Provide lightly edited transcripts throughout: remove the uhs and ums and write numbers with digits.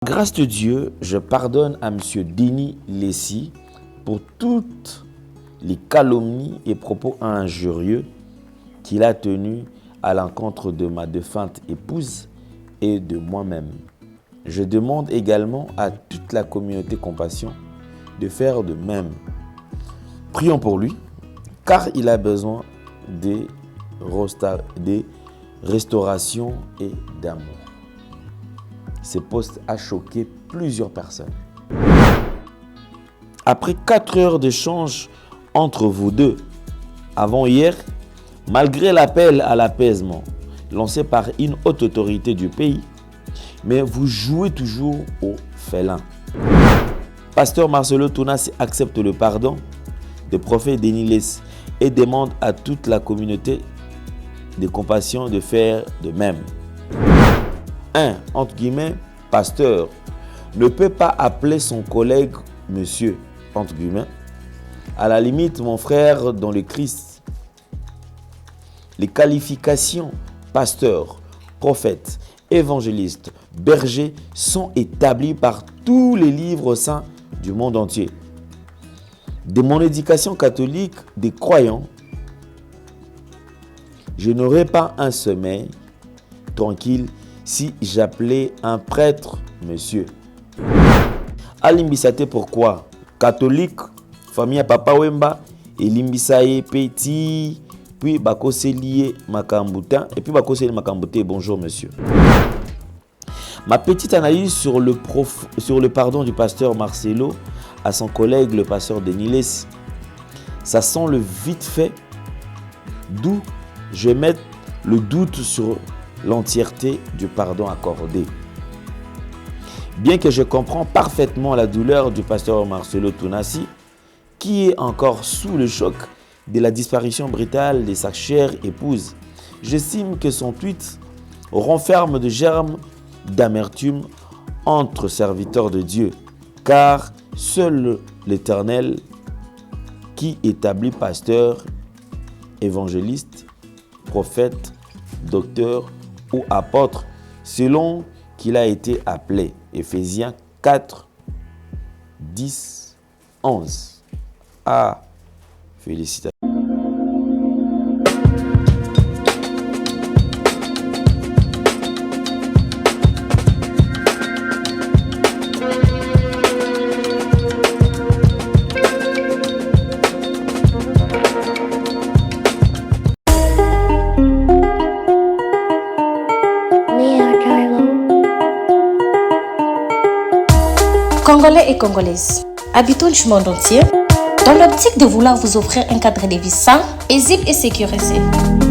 Grâce de Dieu, je pardonne à M. Denis Lessy pour toutes les calomnies et propos injurieux qu'il a tenus à l'encontre de ma défunte épouse et de moi-même. Je demande également à toute la communauté Compassion de faire de même. Prions pour lui, car il a besoin de restauration et d'amour. Ce poste a choqué plusieurs personnes. Après 4 heures d'échange entre vous deux, avant-hier, malgré l'appel à l'apaisement lancé par une haute autorité du pays, mais vous jouez toujours au félin. Pasteur Marcelo Tounassi accepte le pardon du prophète Denis Lessy et demande à toute la communauté de Compassion de faire de même. Un, entre guillemets, pasteur ne peut pas appeler son collègue monsieur, entre guillemets, à la limite mon frère dans le Christ. Les qualifications pasteur, prophète, évangéliste, berger sont établies par tous les livres saints du monde entier. De mon éducation catholique des croyants, je n'aurais pas un sommeil tranquille si j'appelais un prêtre monsieur. Alimbisate pourquoi? Catholique, famille Papa Wemba, et limbisaye petit, puis bakoselié makambuta, et puis bakoselié makambuté, bonjour monsieur. Ma petite analyse sur le pardon du pasteur Marcelo à son collègue le pasteur Denis Lessy, ça sent le vite fait, d'où je mets le doute sur l'entièreté du pardon accordé. Bien que je comprends parfaitement la douleur du pasteur Marcelo Tounassi, qui est encore sous le choc de la disparition brutale de sa chère épouse, j'estime que son tweet renferme de germes d'amertume entre serviteurs de Dieu, car seul l'Éternel, qui établit pasteur, évangéliste, prophète, docteur ou apôtre, selon qu'il a été appelé. Éphésiens 4, 10, 11. Ah, félicitations. Congolais et Congolaises, habitants du monde entier, dans l'optique de vouloir vous offrir un cadre de vie sain, paisible et sécurisé,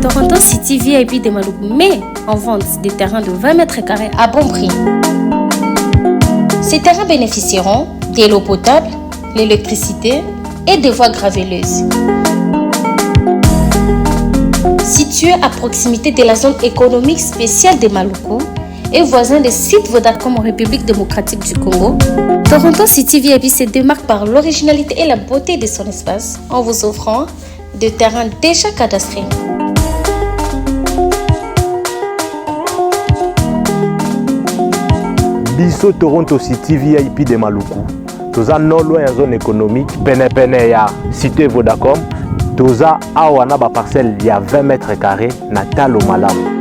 Toronto City VIP de Maloubou met en vente des terrains de 20 mètres carrés à bon prix. Ces terrains bénéficieront de l'eau potable, l'électricité et des voies gravelleuses. Situé à proximité de la zone économique spéciale de Maluku et voisin des sites Vodacom en République démocratique du Congo, Toronto City VIP se démarque par l'originalité et la beauté de son espace en vous offrant des terrains déjà cadastrés. Biso Toronto City VIP de Maluku, toza non loin en zone économique, pene ya cité Vodacom, toza awana ba parcelle ya 20 mètres carrés na talo malamu.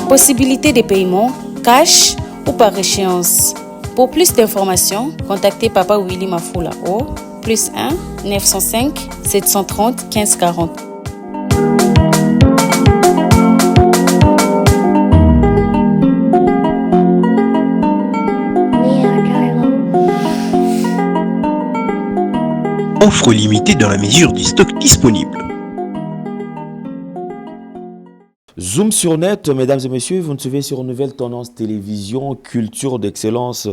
Possibilité de paiement, cash ou par échéance. Pour plus d'informations, contactez Papa Willy Mafoula au +1 905 730 15 40. Offre limitée dans la mesure du stock disponible. Zoom sur net, mesdames et messieurs, vous nous suivez sur Nouvelle Tendance Télévision, culture d'excellence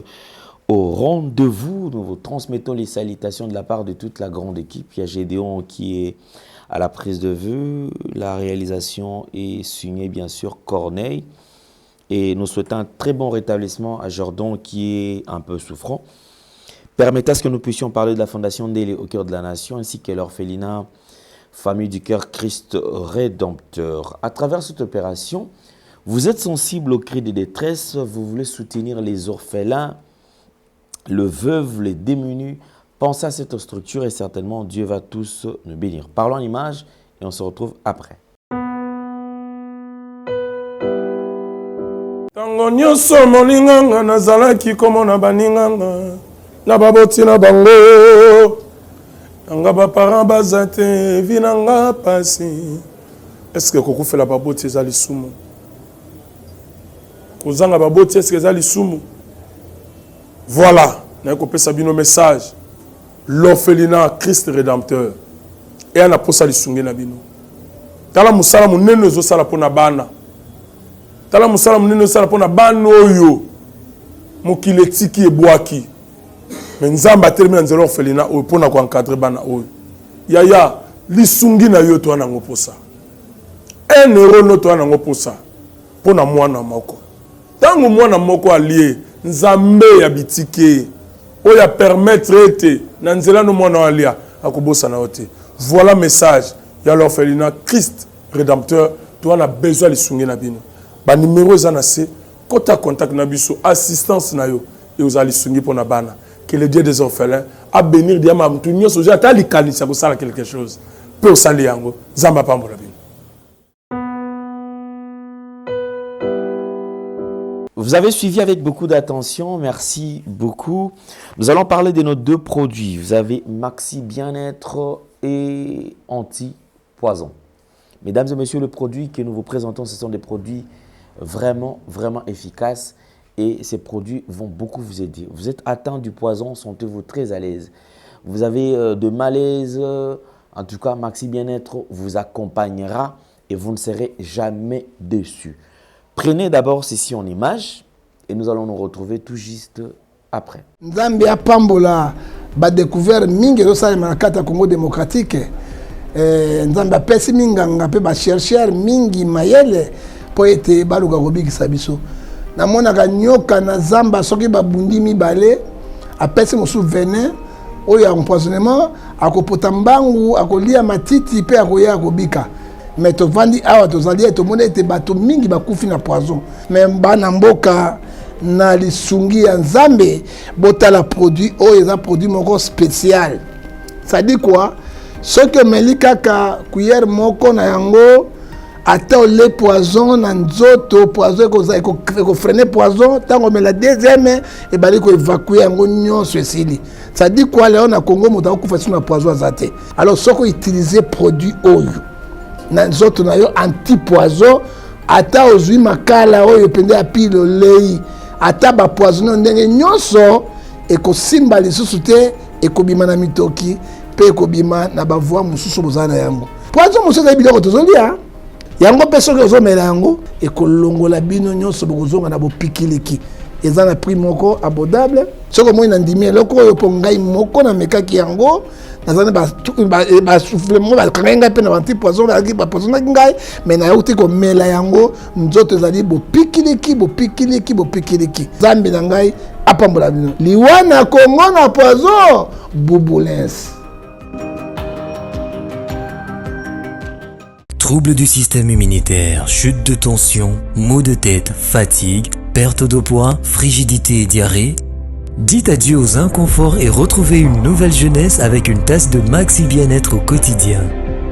au rendez-vous. Nous vous transmettons les salutations de la part de toute la grande équipe. Il y a Gédéon qui est à la prise de vue, la réalisation est signée bien sûr Corneille. Et nous souhaitons un très bon rétablissement à Jordan qui est un peu souffrant. Permettez à ce que nous puissions parler de la Fondation Ndélé au cœur de la nation ainsi que l'orphelinat Famille du Cœur Christ Rédempteur. À travers cette opération, vous êtes sensible aux cris de détresse, vous voulez soutenir les orphelins le veuve, les démunis. Pensez à cette structure et certainement Dieu va tous nous bénir. Parlons en image et on se retrouve après. Tango nyonso molinganga nazalaki komona baninganga na baboti na bango nanga baparent baza te vi nanga pasi. Est-ce que kokufela baboti eza lisumu? Kozanga baboti est-ce que eza lisumu? Voilà, na kopesa bino message. L'orphelinat Christ rédempteur et ana posa lisunge na bino. Tala musala munene zo sala pona bana. Tala musala munene zo sala pona bana oyo mokile tiki ebwaki. Mais nzamba termina nzelo orphelinat oyo pona ko encadrer bana oyo. Yaya lisungi na yo to ana ngoposa. 1 euro no to ana ngoposa pona mwana moko. Tango mwana moko allié nzambe ya bitike oya permettre ete na nzela no mwana alia akobosa na ote. Voilà message ya l'orphelinat Christ rédempteur to ana besoin lisungi na bino. Ba numéro za na se kota contact na biso assistance na yo et aux lisungi pona bana. Que le Dieu des orphelins a bénir diama mtu nyoso ja ta likanisa ko sala quelque chose. Pe osali yango zamba pambola bino. Vous avez suivi avec beaucoup d'attention, merci beaucoup. Nous allons parler de nos 2 produits. Vous avez Maxi Bien-être et Anti-Poison. Mesdames et messieurs, les produits que nous vous présentons, ce sont des produits vraiment, vraiment efficaces et ces produits vont beaucoup vous aider. Vous êtes atteint du poison, sentez-vous très à l'aise. Vous avez de malaise, en tout cas, Maxi Bien-être vous accompagnera et vous ne serez jamais déçus. Prenez d'abord ceci en image et nous allons nous retrouver tout juste après. Nzambe a pambola ba découvert mingi zo sala na kata Congo démocratique. Nzambe a pesi minganga pe ba chercheur mingi mayele po ete baluka kobikisa biso. Na mona ka nyoka na zamba soki ba bundi mibale a pesi mosu venin oyo empoisonnement akopota mbangu akolia matiti pe akoya kobika. Mais to vandi awa to zali to mona ete bato mingi bakufi na poison. Mais bana mboka na lisungi ya Nzambe botala produit oyo eza produit moko spécial. Ça dit quoi? Ce que meli kaka cuillère moko na yango ata le poison na nzoto poison ko freiner poison tango me la deuxième et bali ko évacuer yango nyonso esili. Ça dit quoi là na Congo moto akufa sur na poison azate. Alors soko utiliser produit oyo na nzoto na yo anti-poison ata ozwi makala oyo pende ya pile lei ata ba poison ndenge nyonso ekosimba lisusu te ekobima na mitoki pe ekobima na bavoi mosusu bozana yango poison mosusu ya biloko tozolia yango pe soki ozomela yango ekolongola bino nyonso bokozonga na bopikiliki eza na prix moko abordable soki omoi na ndimi eloko oyo mpo ngai moko na mekaki yango nazana basouffle mo bakangai ngai mpe na banti-poison bapoisonaki ngai me nayauti komela yango nzoto ezali bopikiliki nzambe na ngai apambola bino liwa na Congo na poison bubulens. Troubles du système immunitaire, chute de tension, maux de tête, fatigue, perte de poids, frigidité et diarrhée. Dites adieu aux inconforts et retrouvez une nouvelle jeunesse avec une tasse de Maxi Bien-être au quotidien.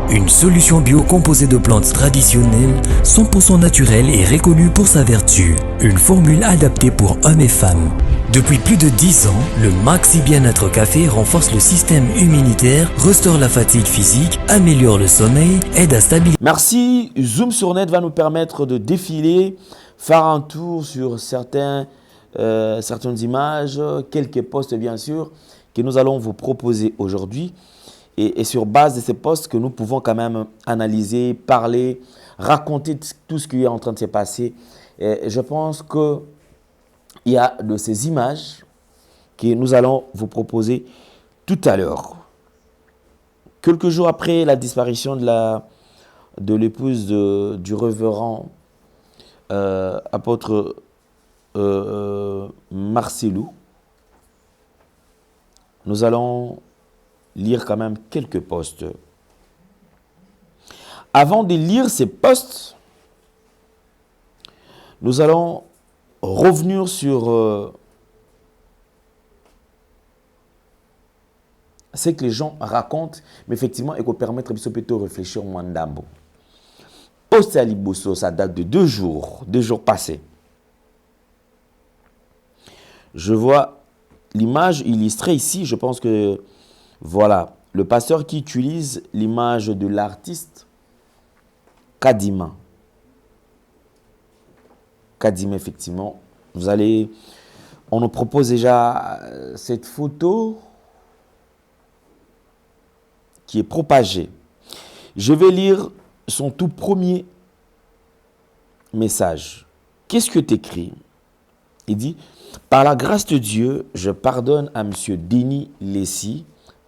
Une solution bio composée de plantes traditionnelles, 100% naturelle et reconnue pour sa vertu. Une formule adaptée pour hommes et femmes. Depuis plus de 10 ans, le Maxi Bien-être Café renforce le système immunitaire, restaure la fatigue physique, améliore le sommeil, aide à stabiliser. Merci. Zoom sur Net va nous permettre de défiler, faire un tour sur certaines images, quelques posts bien sûr, que nous allons vous proposer aujourd'hui. Et sur base de ces posts que nous pouvons quand même analyser, parler, raconter tout ce qui est en train de se passer. Et je pense qu'il y a de ces images que nous allons vous proposer tout à l'heure. Quelques jours après la disparition de l'épouse du révérend apôtre Marcellou, nous allons lire quand même quelques posts. Avant de lire ces posts, nous allons revenir sur ce que les gens racontent, mais effectivement, il peut permettre de réfléchir au Mandambo. Poste à Liboso, ça date de 2 jours passés. Je vois l'image illustrée ici, je pense que, voilà, le pasteur qui utilise l'image de l'artiste Kadima. Kadima, effectivement. On nous propose déjà cette photo qui est propagée. Je vais lire son tout premier message. Qu'est-ce que tu écris? Il dit, par la grâce de Dieu, je pardonne à M. Denis Lessi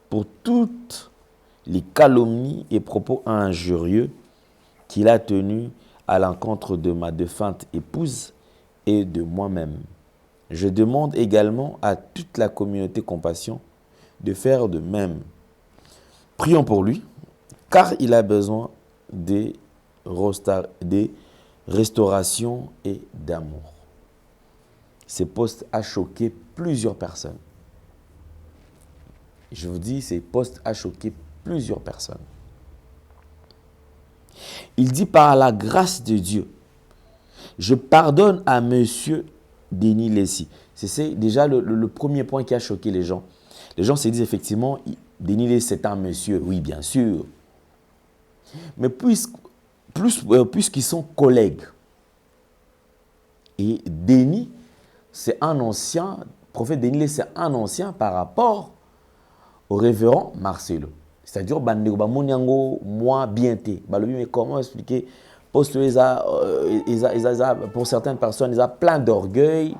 pour toutes les calomnies et propos injurieux qu'il a tenus à l'encontre de ma défunte épouse et de moi-même. Je demande également à toute la communauté Compassion de faire de même. Prions pour lui, car il a besoin des restaurations et d'amour. Ce post a choqué plusieurs personnes. Je vous dis, ce post a choqué plusieurs personnes. Il dit par la grâce de Dieu, je pardonne à monsieur Denis Lessi. C'est déjà le premier point qui a choqué les gens. Les gens se disent effectivement, Denis Lessi c'est un monsieur, oui bien sûr. Mais puisqu'ils sont collègues, et Denis, c'est un ancien, le prophète Denis Lessi c'est un ancien par rapport au révérend Marcelo. C'est-à-dire, moi, bien té. Mais comment expliquer? Pour certaines personnes, ils ont plein d'orgueil.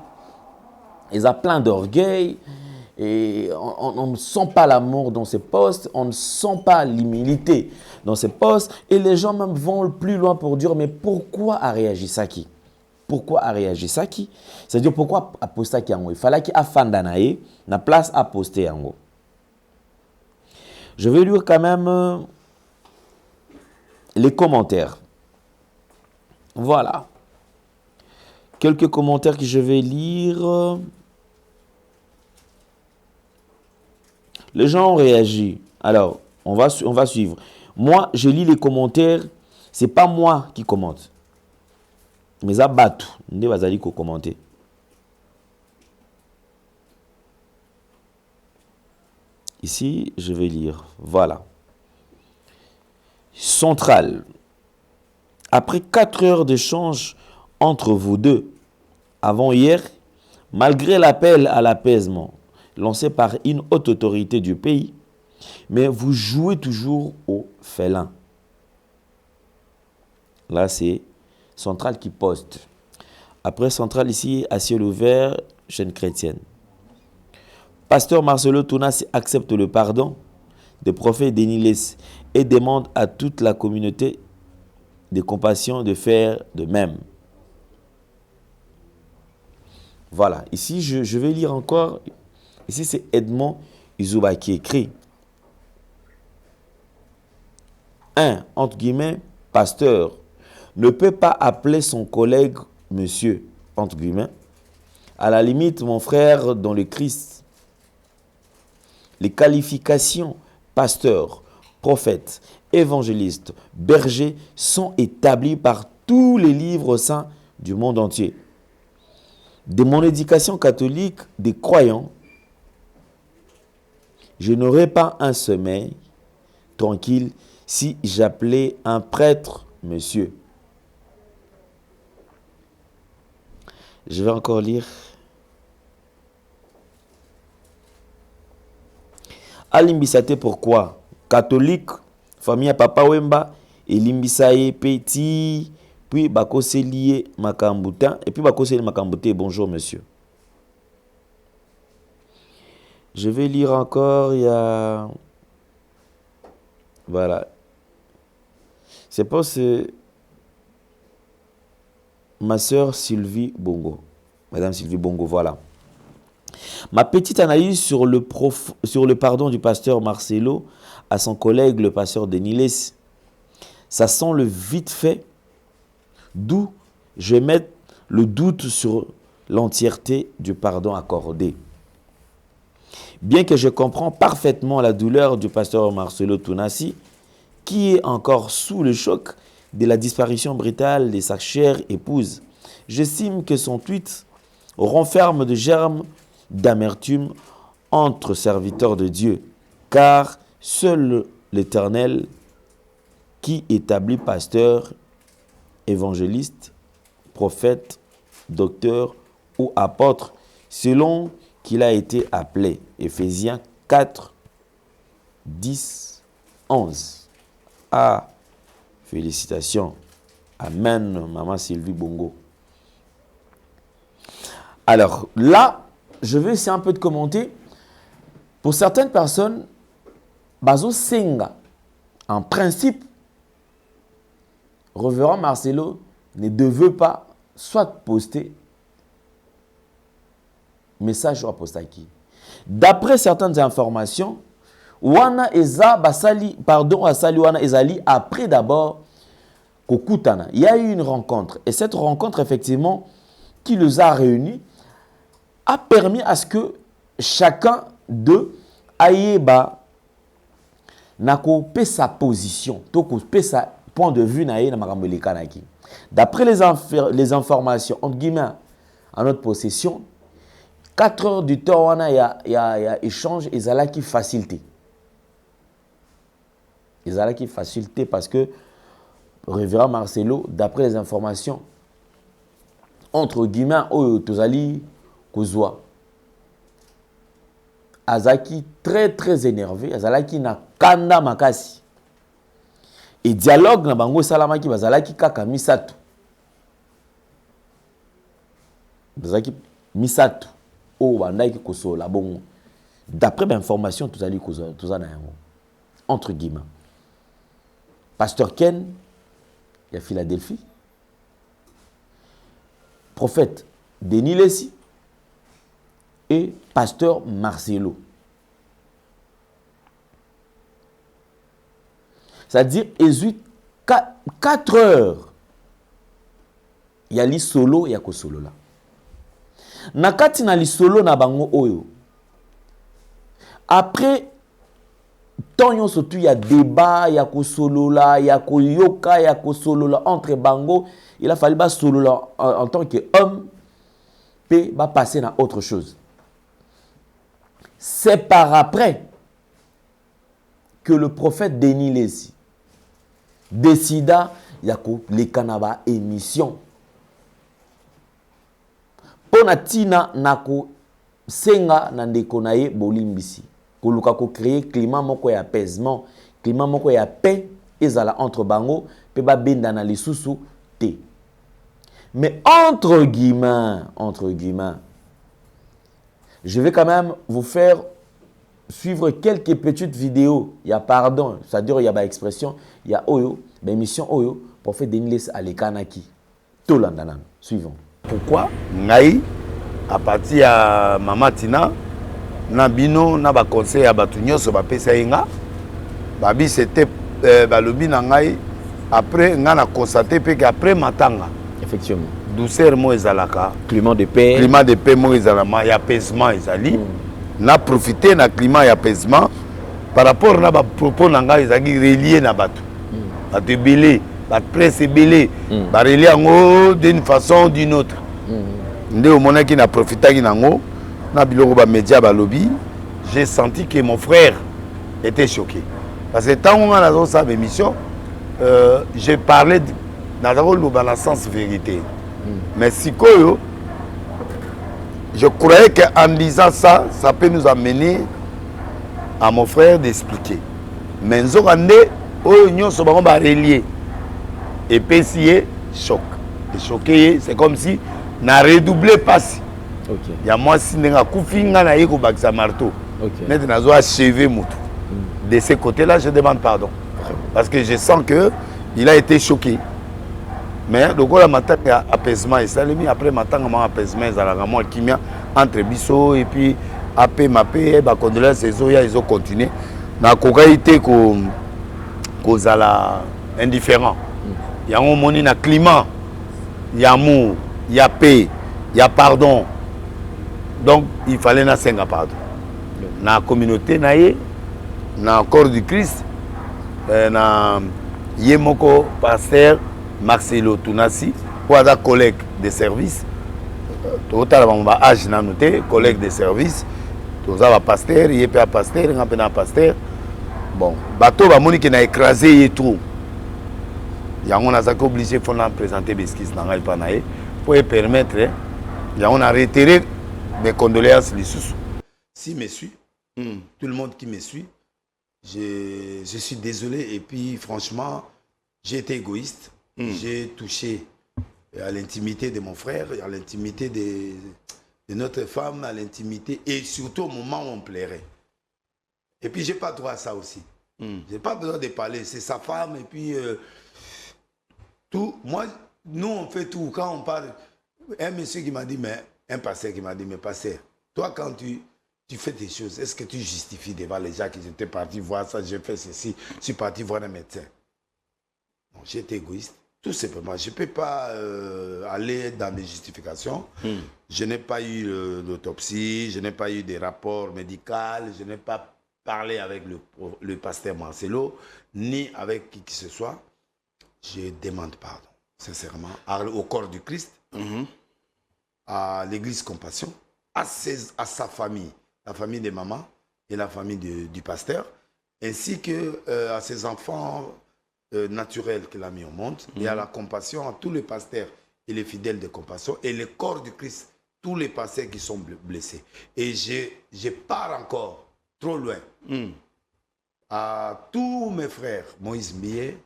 Et on ne sent pas l'amour dans ces postes. On ne sent pas l'humilité dans ces postes. Et les gens même vont plus loin pour dire, mais pourquoi a réagi ça qui? Pourquoi a réagi ça qui? C'est-à-dire, pourquoi a posté qui? Il fallait qu'il y ait Fandanae, na place à poster en haut. Je vais lire quand même les commentaires. Voilà. Quelques commentaires que je vais lire. Les gens ont réagi. Alors, on va suivre. Moi, je lis les commentaires. Ce n'est pas moi qui commente. Mais ça bat tout. Ne va pas commenter. Ici, je vais lire. Voilà. Centrale. Après 4 heures d'échange entre vous deux, avant-hier, malgré l'appel à l'apaisement lancé par une haute autorité du pays, mais vous jouez toujours au félin. Là, c'est Centrale qui poste. Après Centrale, ici, à ciel ouvert, chaîne chrétienne. Pasteur Marcelo Tounas accepte le pardon du prophète Denis Lessi et demande à toute la communauté de Compassion de faire de même. Voilà, ici je vais lire encore. Ici c'est Edmond Izuba qui écrit. Un, entre guillemets, pasteur ne peut pas appeler son collègue monsieur, entre guillemets. À la limite, mon frère dans le Christ. Les qualifications pasteur, prophète, évangéliste, berger sont établies par tous les livres saints du monde entier. De mon éducation catholique des croyants, je n'aurais pas un sommeil tranquille si j'appelais un prêtre monsieur. Je vais encore lire. Alimbisate pourquoi? Catholique, famille Papa Wemba, et Limbisaye petit, puis Bakoselié Makambuta, et puis Bakoselié Makambuté, bonjour monsieur. Je vais lire encore, il y a... Voilà. C'est pas ma sœur Sylvie Bongo. Madame Sylvie Bongo, voilà. Ma petite analyse sur le pardon du pasteur Marcelo à son collègue le pasteur Denis Lessi. Ça sent le vite fait, d'où je vais mettre le doute sur l'entièreté du pardon accordé. Bien que je comprends parfaitement la douleur du pasteur Marcelo Tounassi, qui est encore sous le choc de la disparition brutale de sa chère épouse, j'estime que son tweet renferme de germes d'amertume entre serviteurs de Dieu, car seul l'Éternel qui établit pasteur, évangéliste, prophète, docteur ou apôtre, selon qu'il a été appelé. Éphésiens 4, 10, 11. Ah, félicitations. Amen, maman Sylvie Bongo. Alors là, je vais essayer un peu de commenter. Pour certaines personnes, Bazo Senga, en principe, Révérend Marcelo ne devait pas soit poster message ou poster qui. D'après certaines informations, Wana Eza Basali, pardon, Asali Wana Ezali, après d'abord Kokutana. Il y a eu une rencontre. Et cette rencontre, effectivement, qui les a réunis, a permis à ce que chacun d'eux aille n'a sa position, sa point de vue d'après les informations entre guillemets à notre possession, 4 heures du temps il y a échange et ça qui facilité. Ils ont qui facilité parce que Révérend Marcelo, d'après les informations entre guillemets Tozali Kozwa Azaki très énervé, Azalaki na kanda makasi. Et dialogue na bango salamaki bazalaki kaka misatu. Bazalaki misatu o bandaki kosola bongo. D'après l'information Tozali Kozwa na yango. Entre guillemets. Pasteur Ken, il y a Philadelphie. Prophète Denis Lessi et pasteur Marcelo. C'est-à-dire, 4 heures. Il y a li solo, il y a ko solo là. Nakati na li solo na bango oyo. Après, tant surtout il y a débat, il y a ko solo là, il y a ko yoka, il y a ko solo là entre bango. Il a fallu ba solo là en tant qu'homme, puis va passer à autre chose. C'est par après que le prophète Denis Lessi décida les Kanaba émission. Ponatina nako senga nandeko naye bolimbisi. Koluka ko créer climat moko ya apaisement, climat moko ya paix ezala entre bango pe ba benda na lisusu te. Mais entre guillemets, je vais quand même vous faire suivre quelques petites vidéos. Il y a pardon, c'est-à-dire il y a ba expression, il y a oyo, ba émission oyo, prophète Denis Lessi Alekanaki. Tout l'andanan. Suivons. Pourquoi ngai à partir à Mama Tina na bino na ba conseil à batu nyonso ba pesa yenga babi c'était balobi na ngai après nga na constater pe que après matanga effectivement douceur mo ezalaka climat de paix mo ezalama ya apaisement ezali na profiter na climat ya apaisement par rapport na ba propos na ngai ezali relié na batu batu belé ba presse belé ba relié ngo d'une façon ou d'une autre nde au moment qui na profiter nango na biloko ba média ba lobby j'ai senti que mon frère était choqué parce que tant on a dans sa émission j'ai parlé dans la sens vérité mais si quoi je croyais qu'en disant ça ça peut nous amener à mon frère d'expliquer mais nous avons relié et puis si choc et choqué c'est comme si na redoublé passe. Okay. Il y a moi si n'enga kufinga na yeko baksa marteau. Okay. Net nazo achever mutu. De ce côté-là, je demande pardon. Parce que je sens que il a été choqué. Mais donc la matin apaisement et ça lui après matin comment apaisement ils allaient vraiment kimia entre biso et puis après mapé ba condoléances ils ont continué. Na kokaité ko kozala indifférent. Il y a un moni na climat, il y a amour, il y a paix, il y a pardon. Donc, il fallait na senga pardon. na communauté na ye na corps du Christ na ye moko pasteur Marcelo Tunasi ou aza collègue de service totala ba âge na noté collègue de service toza ba pasteur ye pe pasteur nga pe na pasteur bon bato ba moni ki na écrasé ye tout yango naza ko obligé faut na présenter l'esquisse na ngai pa na ye pour permettre yango na reiteré mes condoléances lisusu si me suit tout le monde qui me suit je suis désolé et puis franchement j'ai été égoïste. J'ai touché à l'intimité de mon frère, à l'intimité de notre femme, à l'intimité et surtout au moment où on plairait. Et puis j'ai pas droit à ça aussi. J'ai pas besoin de parler. C'est sa femme et puis tout. Moi, nous on fait tout. Quand on parle, un monsieur qui m'a dit, mais un pasteur qui m'a dit, mais pasteur, toi quand tu fais des choses, est-ce que tu justifies devant les gens qui étaient partis voir ça, j'ai fait ceci, je suis parti voir un médecin. J'ai été égoïste, tout simplement. Je ne peux pas aller dans des justifications. Je n'ai pas eu d'autopsie, je n'ai pas eu de rapport médical, je n'ai pas parlé avec le pasteur Marcelo, ni avec qui que ce soit. Je demande pardon, sincèrement, au corps du Christ, à l'église Compassion, à sa famille, la famille de maman et la famille du pasteur, ainsi que à ses enfants naturel qu'il a mis au monde, et à la Compassion, à tous les pasteurs et les fidèles de Compassion, et le corps du Christ, tous les pasteurs qui sont blessés. Et je pars encore trop loin à tous mes frères, Moïse Millet,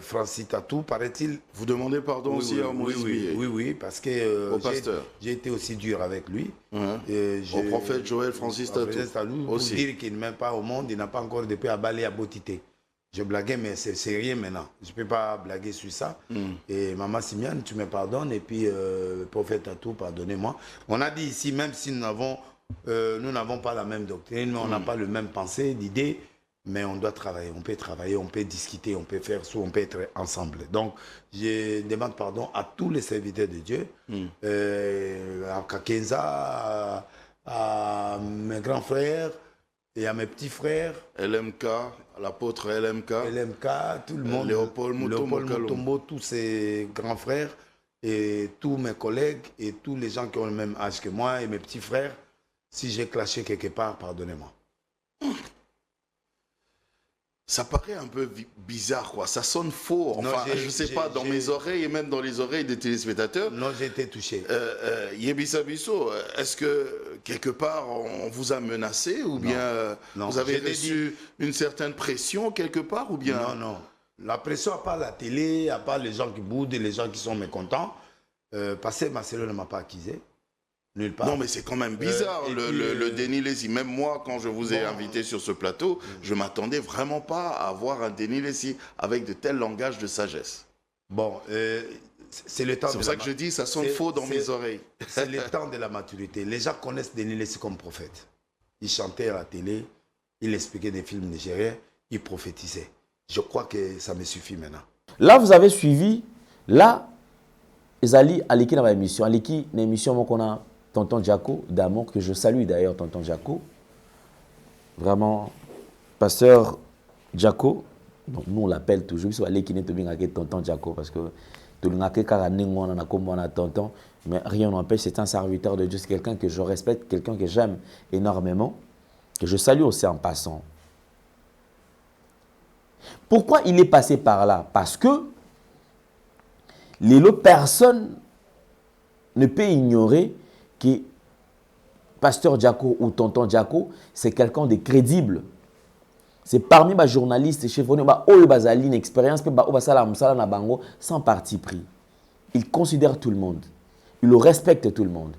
Francis Tatou, paraît-il. Vous demandez pardon aussi à Moïse Millet? Oui, parce que au pasteur. J'ai été aussi dur avec lui. Au prophète Joël Francis Tatou aussi. Pour dire qu'il n'est même pas au monde, il n'a pas encore depuis abalé à Botité. Je blaguais, mais c'est rien maintenant. Je ne peux pas blaguer sur ça. Et Maman Simiane, tu me pardonnes. Et puis, prophète Tatou, pardonnez-moi. On a dit ici, même si nous n'avons pas la même doctrine, on n'a pas le même pensée, l'idée, mais on doit travailler. On peut travailler, on peut discuter, on peut faire ça, on peut être ensemble. Donc, je demande pardon à tous les serviteurs de Dieu, à Kakenza, à mes grands frères, et à mes petits frères. LMK, l'apôtre LMK. LMK, tout le monde. Léopold Mutombo, tous ses grands frères, et tous mes collègues, et tous les gens qui ont le même âge que moi, et mes petits frères. Si j'ai clashé quelque part, pardonnez-moi. Ça paraît un peu bizarre, quoi. Ça sonne faux. Enfin, je ne sais pas, dans mes oreilles et même dans les oreilles des téléspectateurs. Non, j'ai été touché. Yebisa Bisso, est-ce que quelque part on vous a menacé ou bien vous avez reçu une certaine pression quelque part ou bien... Non. La pression, à part la télé, à part les gens qui boudent et les gens qui sont mécontents, parce que Marcelo ne m'a pas accusé. Nulle part. Non, mais c'est quand même bizarre, le Denis Lessi. Même moi, quand je vous ai invité sur ce plateau, je ne m'attendais vraiment pas à avoir un Denis Lessi avec de tels langages de sagesse. Bon, c'est le temps. C'est pour ça que je dis, ça sonne faux dans mes oreilles. C'est le temps de la maturité. Les gens connaissent Denis Lessi comme prophète. Il chantait à la télé, il expliquait des films nigériens, il prophétisait. Je crois que ça me suffit maintenant. Là, vous avez suivi, là, Ezali, Aliki dans l'émission, Aliki, une émission qu'on a. Tonton Jaco, d'amour, que je salue d'ailleurs, Tonton Jaco. Vraiment, pasteur Jaco, donc nous on l'appelle toujours, Tonton Jaco, parce que tout le monde a tonton, mais rien n'empêche, c'est un serviteur de Dieu, c'est quelqu'un que je respecte, quelqu'un que j'aime énormément, que je salue aussi en passant. Pourquoi il est passé par là? Parce que les autres personnes ne peuvent ignorer que pasteur Jaco ou tonton Jaco, c'est quelqu'un de crédible. C'est parmi les journalistes chez vous, ils ont une expérience, sans parti pris. Il considère tout le monde. Il respecte tout le monde.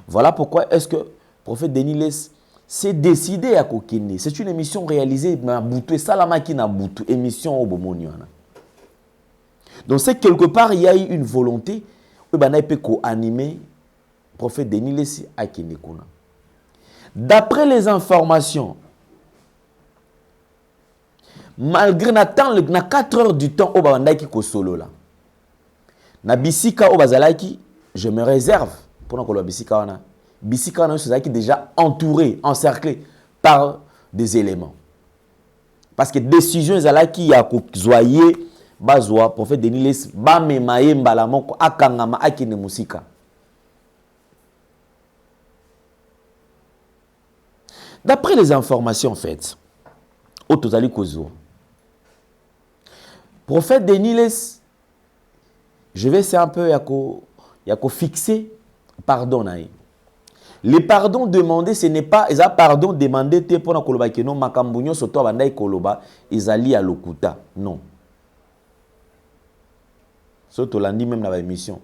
Voilà pourquoi est-ce que le prophète Denis Lessi s'est décidé à Kokini. C'est une émission réalisée par Boutou, Salamaki na Boutou, émission au Bomoniana. Donc c'est quelque part, il y a eu une volonté, il peut animer prophète Denis Lessi à Kinekuna. D'après les informations, malgré na 4 heures du temps au Bandaki ko solo là. Na bisika au bazalaki, je me réserve pour que le bisika wana bisika wana nyonso ezalaki déjà entouré, encerclé par des éléments. Parce que décision ezalaki ya kozwa ye bazwa prophète Denis Les bamema ye mbala moko akangama akende musika. D'après les informations faites, au tozali kozo, prophète Denis Les, je vais essayer un peu ya ko fixer pardon na ye. Les pardons demandés, ce n'est pas les pardons demandés pour na koloba ke non makambo nyonso to bandai koloba ezali ya lokuta. Non. Surtout landi même dans l'émission.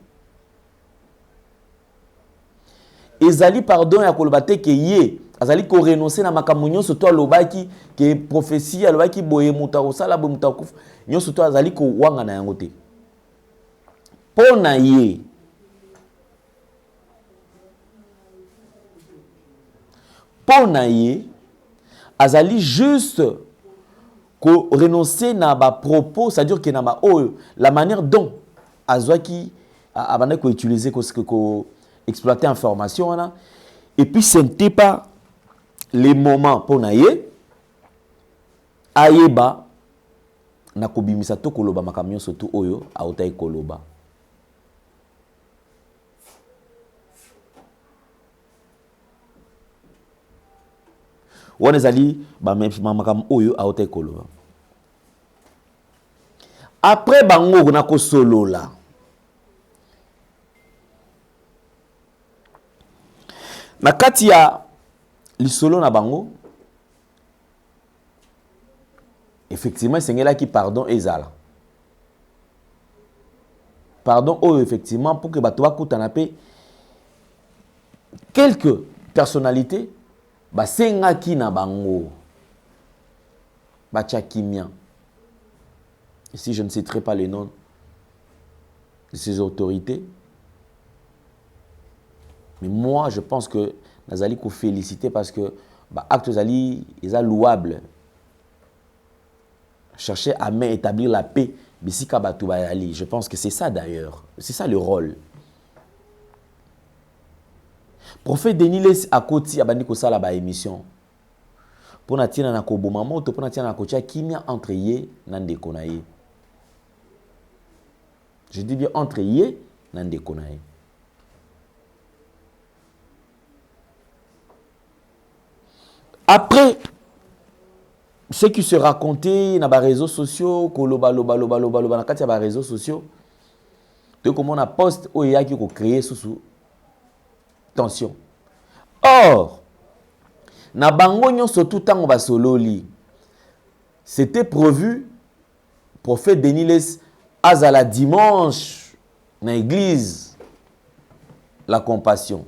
Ezali pardon ya koloba te ke ye azali ko renoncer na makambo nyonso to lobaki ke prophétie alobaki boye muta osala boye muta kufa nyonso to azali ko wanga na yango te. Pona ye Pona ye azali juste ko renoncer na ba propos, c'est-à-dire que na ba la manière dont azwaki abandé ko utiliser ko exploiter information là, et puis ce n'était pas les moments pona ye ayeba na kobimisa to koloba makamyo surtout oyo autai koloba. Wanezali ba makam oyo aote koloba. Après bango na ko solola. Na kati ya lisolo na bango effectivement sengela ki pardon ezala. Pardon oyo effectivement pour que bato bakutana pe quelques personnalités basengaki na bango bachakimia. Ici je ne citerai pas les noms de ces autorités, mais moi je pense que nazali ko féliciter parce que acte zali est louable. Chercher à établir la paix bisika batu bayali. Je pense que c'est ça d'ailleurs, c'est ça le rôle. Prophète Denis Les akoti abandi ko sala ba émission pour na tina na ko boma moto pour na tina na ko tia kimia entre ye na ndeko na ye. Je dis bien entre ye na ndeko na ye. Après ce qui se racontait dans les réseaux sociaux, koloba na kati ya ba réseaux sociaux, de comment on a post oya qui ko créer sous tension. Or, na bango nyonso tout tango basololi, c'était prévu prophète Denis Les azala dimanche na église la compassion.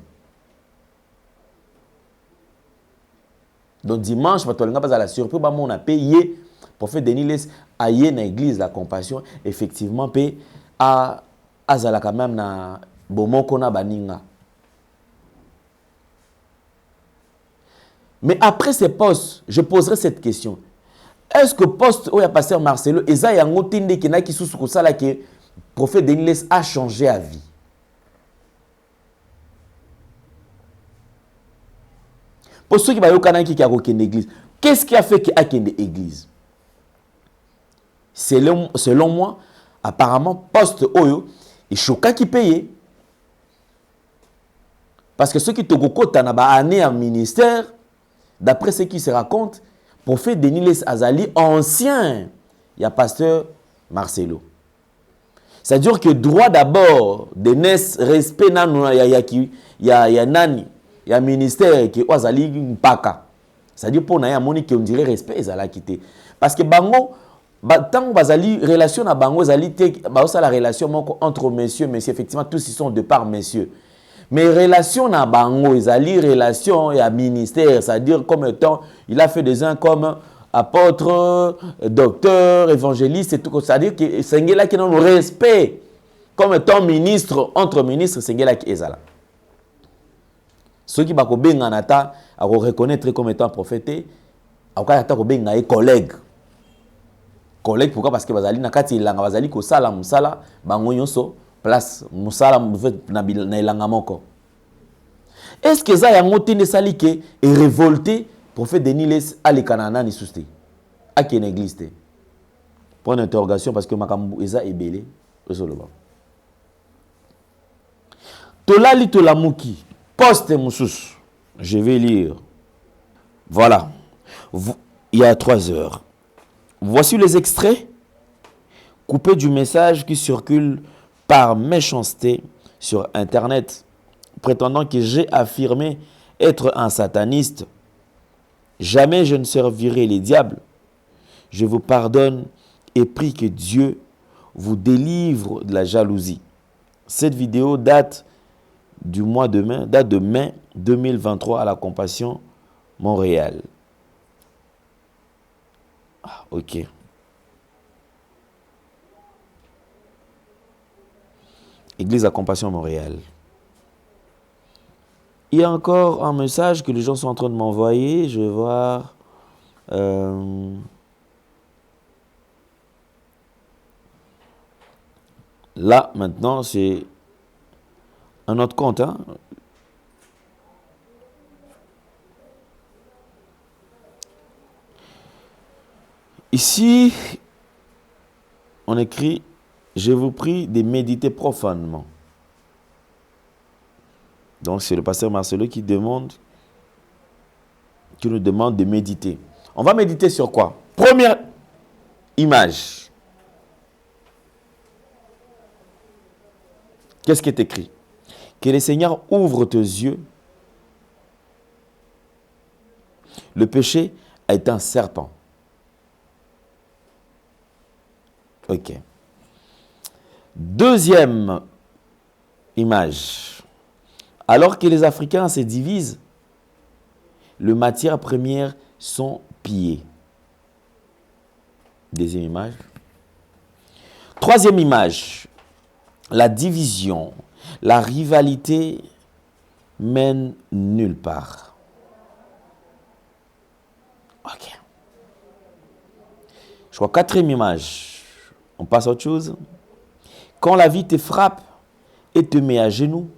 Donc dimanche batolinga bazala surpris ba mon a payé prophète Denis Les aye na église la compassion effectivement pe a azala quand même na bomoko na baninga. Mais après ces postes, je poserai cette question. Est-ce que poste où il y a pasteur Marcelo, eza yango tinde ki na ki susu ko sala ke prophète Denis Les a changé à vie? Pour ceux qui va yokana ki a kokende église, qu'est-ce qui a fait qu'il a kende église? Selon moi, apparemment poste oyo et choka qui paye. Parce que ceux qui te kokota na ba année en ministère, d'après ce qui se raconte, prophète Denis Les azali ancien, il y a pasteur Marcelo. C'est-à-dire que droit d'abord de nes respect nanu ya nani ya ministère qui azali mpaka. C'est-à-dire pour na ya moni que on dirait respect ezala quitté. Parce que bango tant bazali relation na bango ezali te ba la relation moko entre messieurs effectivement tous ils sont de part messieurs. Mais relation na bango, ezali relation et à ministère, c'est-à-dire comme étant, il a fait des uns comme apôtre, docteur, évangéliste et tout, c'est-à-dire que Sengela qui n'a le respect comme étant ministre, entre ministres, Sengela qui est là. Ceux qui bako benga nata, à reconnaître comme étant prophète, à ko benga collègue. Collègue pourquoi? Parce que bazali nakati ilanga bazali ko sala bango nyonso place musala na ilanga moko. Est-ce que ça y a monté ne sali que est révolté prophète Denis Les à les Canana ni sousté à qui une église té. Point d'interrogation parce que makambu eza ebelé osoloba. Tolali tolamuki poste musus. Je vais lire. Voilà. Il y a 3 heures. Voici les extraits coupés du message qui circule par méchanceté sur Internet, prétendant que j'ai affirmé être un sataniste. Jamais je ne servirai les diables. Je vous pardonne et prie que Dieu vous délivre de la jalousie. Cette vidéo date de mai 2023 à la Compassion Montréal. Ah, ok. Église à Compassion Montréal. Il y a encore un message que les gens sont en train de m'envoyer. Je vais voir. Là, maintenant, c'est un autre compte. Hein? Ici, on écrit « Je vous prie de méditer profondément ». Donc, c'est le pasteur Marcelo qui nous demande de méditer. On va méditer sur quoi? Première image. Qu'est-ce qui est écrit? Que le Seigneur ouvre tes yeux. Le péché est un serpent. Ok. Deuxième image. Alors que les Africains se divisent, les matières premières sont pillées. Deuxième image. Troisième image. La division, la rivalité mène nulle part. Ok. Je crois quatrième image. On passe à autre chose. Quand la vie te frappe et te met à genoux,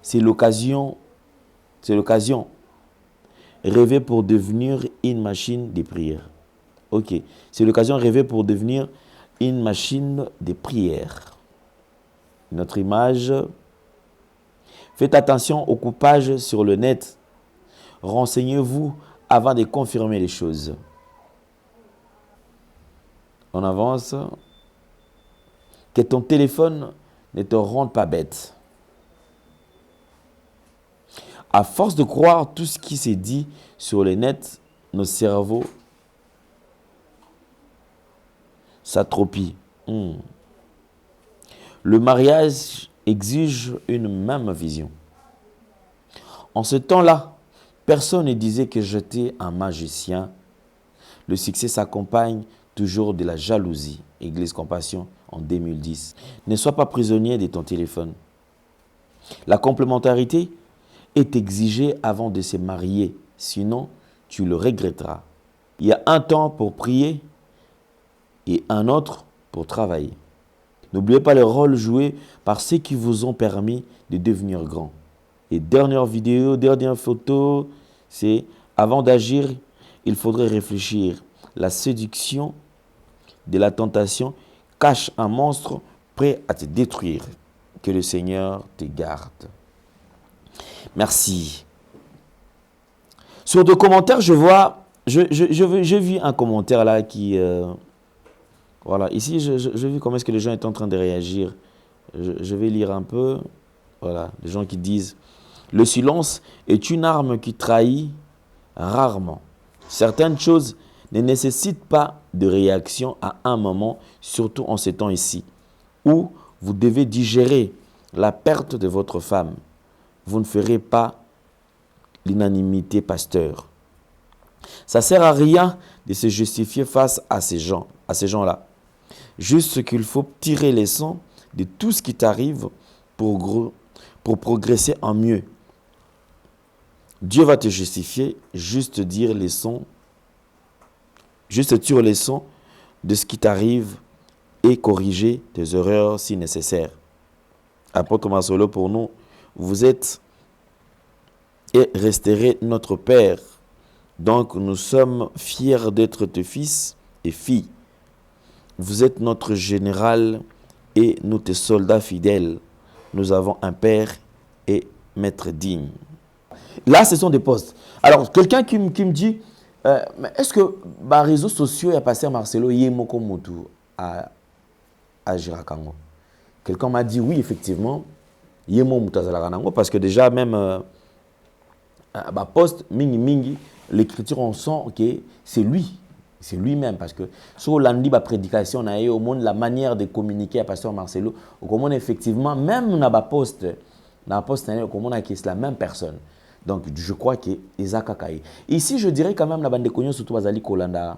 c'est l'occasion. Rêver pour devenir une machine de prière. Ok. C'est l'occasion rêver pour devenir une machine de prière. Notre image. Faites attention au coupage sur le net. Renseignez-vous avant de confirmer les choses. On avance. Que ton téléphone ne te rende pas bête. À force de croire tout ce qui s'est dit sur le net, nos cerveaux s'atropient. Le mariage exige une même vision. En ce temps-là, personne ne disait que j'étais un magicien. Le succès s'accompagne toujours de la jalousie. Église Compassion en 2010. Ne sois pas prisonnier de ton téléphone. La complémentarité est exigée avant de se marier. Sinon, tu le regretteras. Il y a un temps pour prier et un autre pour travailler. N'oubliez pas le rôle joué par ceux qui vous ont permis de devenir grand. Et dernière vidéo, dernière photo, c'est avant d'agir, il faudrait réfléchir. La séduction de la tentation cache un monstre prêt à te détruire. Que le Seigneur te garde. Merci. Sur de commentaires, je vois, j'ai vu un commentaire là qui... voilà, ici, j'ai vu comment est-ce que les gens étaient en train de réagir. Je vais lire un peu. Voilà, les gens qui disent « Le silence est une arme qui trahit rarement. Certaines choses ne nécessitent pas de réaction à un moment, surtout en ces temps ici, où vous devez digérer la perte de votre femme. Vous ne ferez pas l'unanimité, pasteur. Ça ne sert à rien de se justifier face à ces gens-là. Juste ce qu'il faut tirer les leçons de tout ce qui t'arrive pour progresser en mieux. Dieu va te justifier, juste tire les leçons de ce qui t'arrive et corriger tes erreurs si nécessaire. Apôtre Marcelo, pour nous, vous êtes et resterait notre Père. Donc nous sommes fiers d'être tes fils et filles. Vous êtes notre général et nous tes soldats fidèles. Nous avons un Père et maître digne. Là, ce sont des postes. Alors, quelqu'un qui me dit, est-ce que les réseaux sociaux, il y a passé à Marcelo, Yemoko Motu à Girakango? Quelqu'un m'a dit, oui, effectivement, Yemo Motu à Girakango, parce que déjà, même, poste, mingi, l'écriture, on sent que c'est lui. C'est lui-même, parce que sur l'andi, la prédication, on a eu au monde la manière de communiquer à Pasteur Marcelo, au monde, effectivement, même dans la poste, c'est la même personne. Donc, je crois que Isaac Kakaï. Ici, je dirais quand même la bande de Cognon, surtout Azali Kolanda,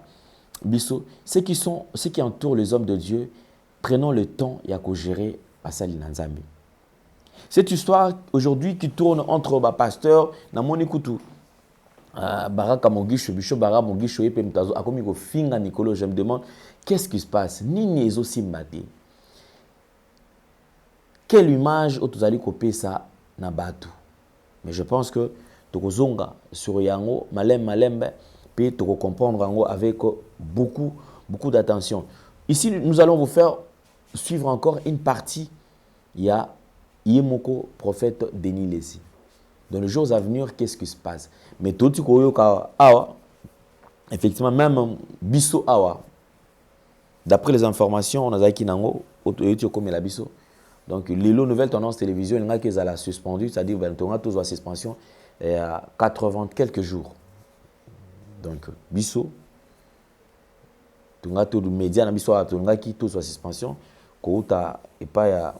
Bisso, ceux qui entourent les hommes de Dieu, prenons le temps et à gérer Pasali Nanzambi. Cette histoire aujourd'hui qui tourne entre pasteurs, Namoni Koutou, Baraka Mogisho, Bicho Bara Mogisho, et Pemtazo, Akomiko Finga Nicolo, je me demande, qu'est-ce qui se passe? Nini est aussi maté. Quelle image vous allez copier ça na batu? Mais je pense que Tokozonga sur Yango, Malem, puis Toko comprendre Yango avec beaucoup d'attention. Ici, nous allons vous faire suivre encore une partie. Il y a Yemoko, prophète Denis Lessi. Dans les jours à venir, qu'est-ce qui se passe? Mais tout awa, effectivement, même Bisso awa. D'après les informations, on a dit qu'il la Bisso. Donc, les nouvelles tendances télévision, il y a qui sont suspendues, c'est-à-dire qu'on a tous la suspension à 80 quelques jours. Donc, Bisso, on a tous les médias, on a qui tous la suspension, qu'on a et pas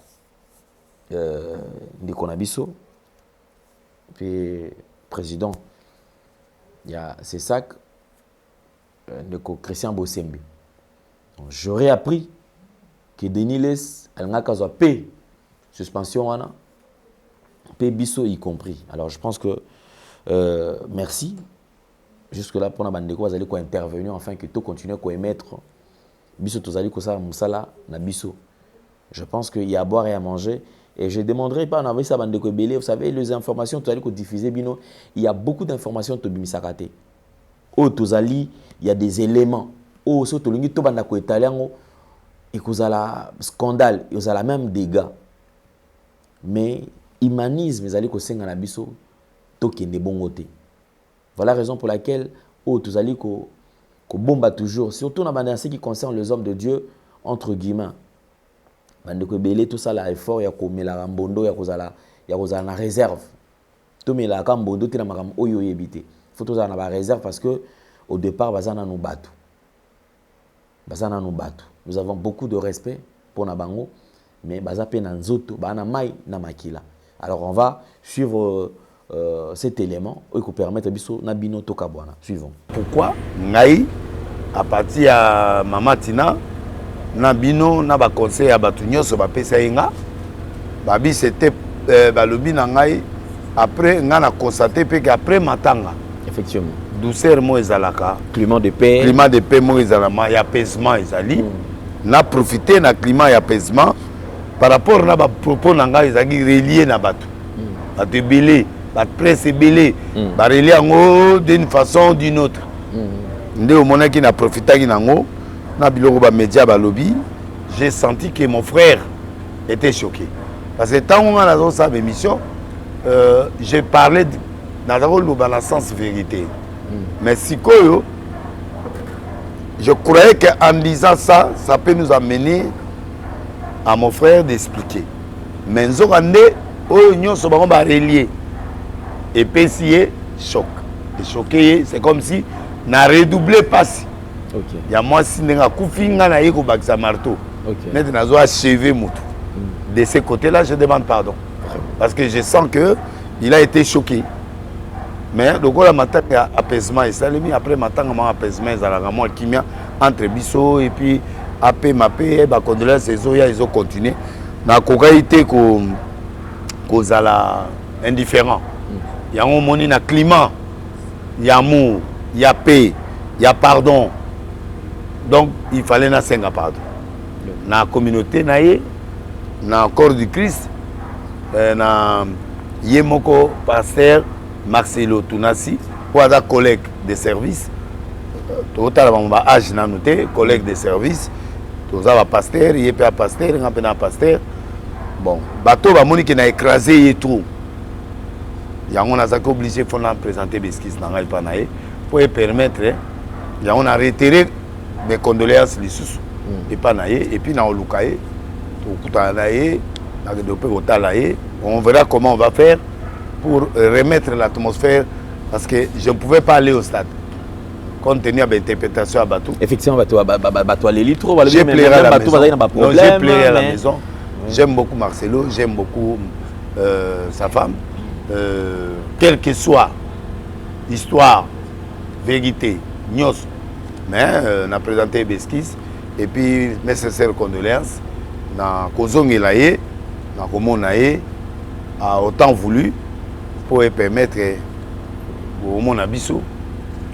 Nicolas Bisso, puis président, il y a c'est ça de Christian Bossembi. J'aurais appris que Denis Les, elle n'a qu'à payer suspension, payer Bisso y compris. Alors je pense que merci. Jusque-là, pour la bande de quoi, vous allez intervenir afin que tout continue à émettre. Bisso, tous allez ça, Moussala, na Bisso. Je pense qu'il y a à boire et à manger. Et je ne demanderai pas, on avait ça bande de Belé, vous savez, les informations, tout allez diffuser, Bino. Il y a beaucoup d'informations de Bimisakate. Oh, tous allez, il y a des éléments. Oh, surtout, tout le monde, tout bande de italien. Et que vous avez scandale, vous avez même dégâts. Mais humanisme, vous allez que c'est un abisso, tout qui est de bon côté. Voilà la raison pour laquelle, vous allez que bombe toujours, surtout dans ce qui concerne les hommes de Dieu, entre guillemets. Bande ko belé tout ça là effort ya ko mela rambondo ya kozala na réserve. Tout mela kambondo tina makam oyo yebité. Faut tout ça na ba réserve parce que au départ bazana no batu. Bazana no batu. Nous avons beaucoup de respect pour Nabango, mais bazape na nzoto, bana mai na makila. Alors on va suivre cet élément qui permet biso na bino tokabwana. Suivons. Pourquoi ngai à partir à Mama Tina na bino na ba conseil ya batu nyonso ba pesa yenga babi c'était balobi na ngai après nga na constater pe après matanga effectivement douceur mo ezalaka climat de paix mo ezalama ya apaisement ezali na profiter na climat ya apaisement par rapport na ba propos na ngai ezaki relié na batu batu belé ba presse belé ba relié ngo d'une façon ou d'une autre nde o monaki na profitaki nango na biloko ba média ba lobby, j'ai senti que mon frère était choqué parce que tant on a dans sa émission j'ai parlé dans la sens vérité mais si quoi je croyais qu'en disant ça peut nous amener à mon frère d'expliquer mais nzokande oyo nyonso bango ba relier et pesier choc et choqué c'est comme si na redoublé passe. Okay. Il y a moi si n'enga kufinga na yeko baksa marteau. Okay. Maintenant nazo achever mutu. De ce côté-là, je demande pardon parce que je sens que il a été choqué. Mais donc la matin apaisement et ça après matin comment apaisement ezalaka moi kimia entre biso et puis AP mapé ba condoléances ils ont continué. Na kokaité ko zala indifférent. Il y a un moni na climat, il y a amour, il y a paix, il y a pardon. Donc, il fallait na senga pardon. Na communauté naie, na corps du Christ, na yemoko pasteur Marcelo Tunasi, pour un collègue de service. Totalement âge n'a noté, collègue de service. Tous un pasteur, il y a un pasteur, un pasteur. Bon, bateau va moni qui n'a écrasé et tout. Il y a on a obligé de présenter des esquisses dans le panaï pour permettre. Il y a on a retiré mes condoléances les sous et panaï et puis dans le lukaï, on verra comment on va faire pour remettre l'atmosphère parce que je ne pouvais pas aller au stade. Compte tenu de l'interprétation à Batou. Effectivement, j'ai plairé à la maison. J'ai plairé à la maison. J'aime beaucoup Marcelo, j'aime beaucoup sa femme. Quelle que soit l'histoire, vérité, nios, mais on a présenté Besquis et puis mes sincères condoléances. Dans Kozong Elaye, dans Komonaye, a autant voulu pour permettre au monde abisso,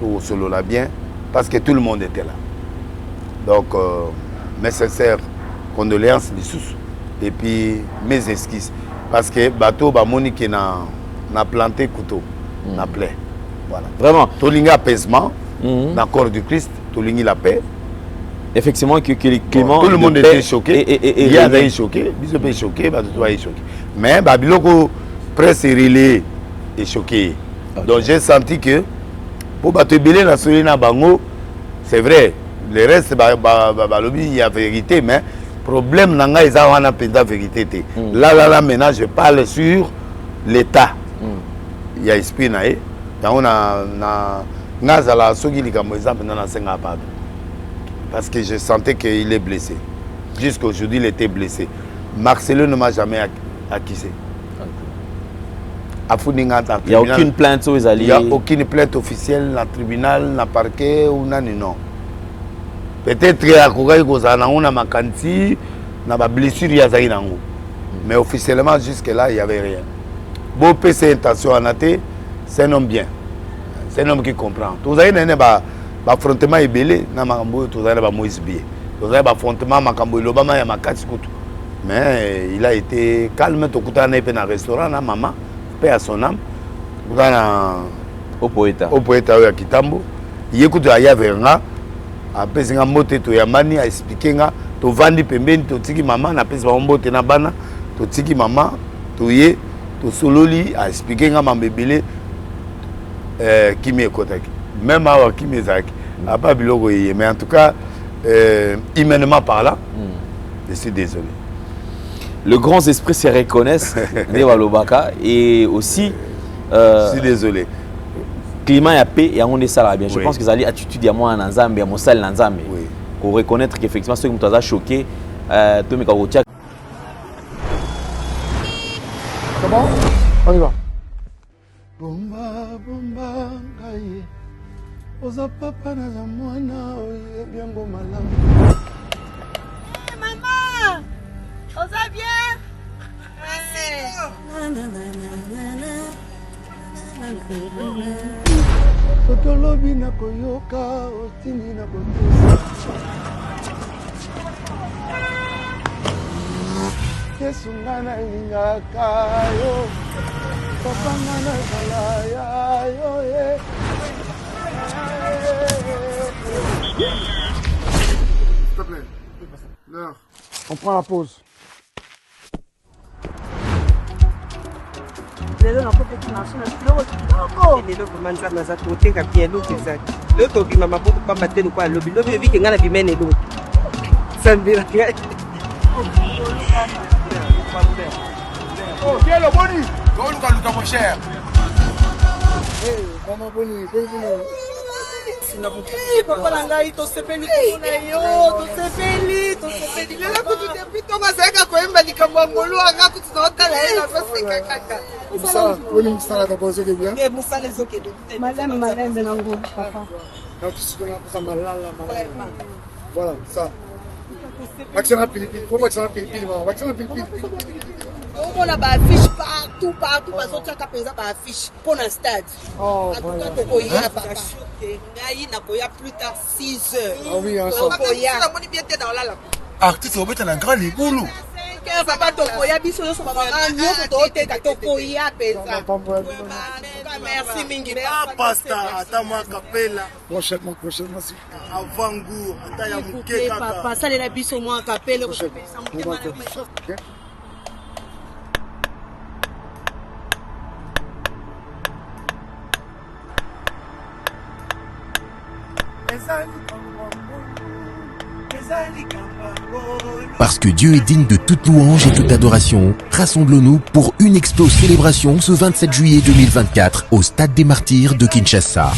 tout solo là bien, parce que tout le monde était là. Donc, mes sincères condoléances, et puis mes esquisses. Parce que bateau Bamoni qui n'a planté couteau, n'a plaît. Voilà. Vraiment. Tolinga apaisement, dans le corps du Christ, Tolingi la paix. Effectivement, que les Clément. Tout le monde était choqué. Il y a des choqués, Bisop est choqué, Bateau est choqué. Mais Babiloko, presse relais est choqué. Okay. Donc j'ai senti que pour Bateau Belé, la Solina Bango, c'est vrai, le reste, il y a vérité, mais le problème, il y a la vérité. Là, maintenant, je parle sur l'État. Il y a esprit, on a la Sogi, parce que je sentais qu'il est blessé. Jusqu'à aujourd'hui, il était blessé. Marcelo ne m'a jamais accusé. Il n'y a aucune plainte aux alliés. Il n'y a aucune plainte officielle dans le tribunal, dans le parquet ou non. Peut-être qu'il y a une makanti, une blessure, mais officiellement, jusque-là, il n'y avait rien. Bon, ses intentions en athée, c'est un homme bien. C'est un homme qui comprend. Tout ça, l'affrontement est belé, mais il a été calme. Dans un restaurant, maman, paix à son âme. Au poète à Kitambo. Il écoute à Yaverna. Après, il a expliqué que vandi pembeni to tiki maman na pesa bombote na bana to tiki maman to ye to sololi a expliqué nga mambebele kimi ekotaki même awa kimi ezaki a pas biloko ye mais en tout cas humainement parlant je suis désolé. Le grands esprits se reconnaissent de Walobaka et aussi je suis désolé. Climat et paix et on est ça là bien. Je pense que les attitudes à moi en Nzambe, à mon sel Nzambe. Pour reconnaître qu'effectivement ceux qui nous ont choqué, tout me C'est bon? On y va. Maman, on va bien? Sotolobi na koyoka ostini na kotosa Yesu ngana ingaka yo Papa ngana kalaya yo S'il te plaît, l'heure. On prend la pause. lelo nakopeki marché na biloko kitoko lelo vraiment nzambe aza kotenga bien eloko ezali lelo tobima maboko pamba te lokwa alobi lobi ebike ngai na bimene eloko sambela ngai Tiens le boni. Luka mon cher. Maman boni, papa na ngai tosepeli komona yo tosepeli lelo kutu depuis ntongo azalaka koyemba likambo ya ngolu anga kutu naotala ye nazoseka kaka Musala d'abord, c'est bien. Musala ezokende madame malembe nango papa voilà ça vaccin à pilipili faut vaccin à pilipili vaccin à pilipili on a ba affiche partout bazotiaka mpenza ba affiche pour na stade atuka tokoya papa ngai nakoya plus tard 6 heures tokoya bien te na olala artiste obeta na grand libulu papa tokoya biso nyonso bakanga nyonso tooteka tokoya mpenza merci mingi. Pasta, ata mwa kapela. Prochainement. Avant goût, ata ya muke kaka. Papa, ça les biso moi kapela. Parce que Dieu est digne de toute louange et toute adoration, rassemblons-nous pour une explose célébration ce 27 juillet 2024 au Stade des Martyrs de Kinshasa.